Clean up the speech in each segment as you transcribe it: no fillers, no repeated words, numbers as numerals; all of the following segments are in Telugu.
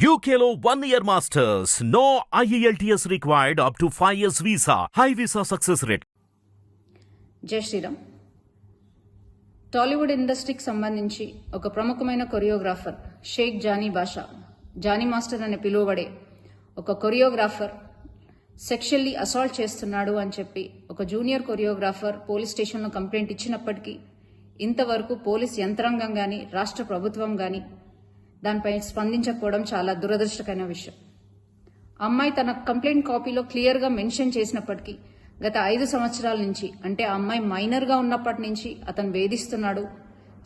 UKLO 1 year masters. No IELTS required up to 5 years visa. High visa success rate. జై శ్రీరామ్. టాలీవుడ్ ఇండస్ట్రీకి సంబంధించి ఒక ప్రముఖమైన కొరియోగ్రాఫర్ షేక్ జానీ బాషా, జానీ మాస్టర్ అని పిలువబడే ఒక కొరియోగ్రాఫర్ సెక్షువల్లీ అసాల్ట్ చేస్తున్నాడు అని చెప్పి ఒక జూనియర్ కొరియోగ్రాఫర్ పోలీస్ స్టేషన్లో కంప్లైంట్ ఇచ్చినప్పటికీ ఇంతవరకు పోలీస్ యంత్రాంగం కానీ రాష్ట్ర ప్రభుత్వం కానీ దానిపై స్పందించకపోవడం చాలా దురదృష్టకరమైన విషయం. అమ్మాయి తన కంప్లైంట్ కాపీలో క్లియర్గా మెన్షన్ చేసినప్పటికీ గత 5 సంవత్సరాల నుంచి, అంటే ఆ అమ్మాయి మైనర్గా ఉన్నప్పటి నుంచి అతను వేధిస్తున్నాడు,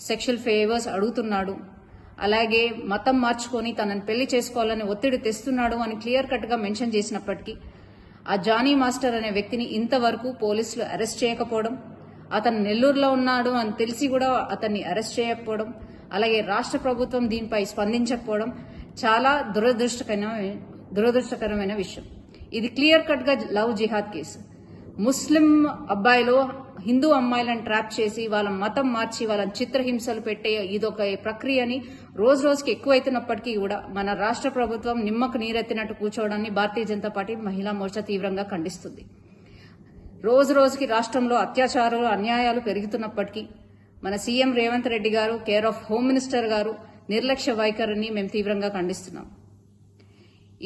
సెక్షువల్ ఫేవర్స్ అడుగుతున్నాడు, అలాగే మతం మార్చుకొని తనని పెళ్లి చేసుకోవాలని ఒత్తిడి తెస్తున్నాడు అని క్లియర్ కట్గా మెన్షన్ చేసినప్పటికీ ఆ జానీ మాస్టర్ అనే వ్యక్తిని ఇంతవరకు పోలీసులు అరెస్ట్ చేయకపోవడం, అతను నెల్లూరులో ఉన్నాడు అని తెలిసి కూడా అతన్ని అరెస్ట్ చేయకపోవడం, అలాగే రాష్ట్ర ప్రభుత్వం దీనిపై స్పందించకపోవడం చాలా దురదృష్టకరమైన విషయం. ఇది క్లియర్ కట్ గా లవ్ జిహాద్ కేసు. ముస్లిం అబ్బాయిలు హిందూ అమ్మాయిలను ట్రాప్ చేసి వాళ్ళ మతం మార్చి వాళ్ళని చిత్రహింసలు పెట్టే ఇదొక ప్రక్రియని రోజు రోజుకి ఎక్కువైతున్నప్పటికీ కూడా మన రాష్ట్ర ప్రభుత్వం నిమ్మకు నీరెత్తినట్టు కూర్చోవడాన్ని భారతీయ జనతా పార్టీ మహిళా మోర్చా తీవ్రంగా ఖండిస్తుంది. రోజు రోజుకి రాష్ట్రంలో అత్యాచారాలు అన్యాయాలు పెరుగుతున్నప్పటికీ మన సీఎం రేవంత్ రెడ్డి గారు, కేర్ ఆఫ్ హోమ్ మినిస్టర్ గారు నిర్లక్ష్య వైఖరిని మేము తీవ్రంగా ఖండిస్తున్నాం.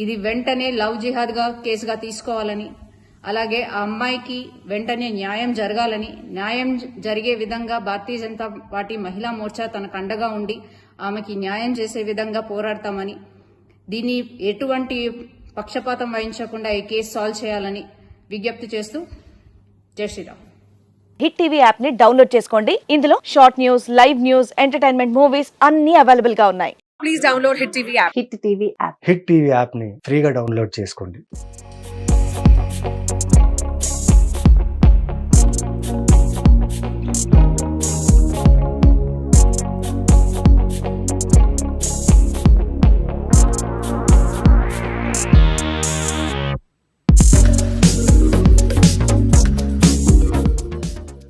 ఇది వెంటనే లవ్ జిహాద్ గా కేసుగా తీసుకోవాలని, అలాగే ఆ అమ్మాయికి వెంటనే న్యాయం జరగాలని, న్యాయం జరిగే విధంగా భారతీయ జనతా పార్టీ మహిళా మోర్చా తనకు అండగా ఉండి ఆమెకి న్యాయం చేసే విధంగా పోరాడతామని, దీన్ని ఎటువంటి పక్షపాతం వహించకుండా ఈ కేసు సాల్వ్ చేయాలని విజ్ఞప్తి చేస్తూ జై శ్రీరామ్. హిట్ టీవీ యాప్ ని డౌన్లోడ్ చేసుకోండి. ఇందులో short news, live news, entertainment movies అన్ని అవైలబుల్ గా ఉన్నాయి. Please download hit TV app. Hit TV app hit TV app ని ఫ్రీగా డౌన్లోడ్ చేసుకోండి.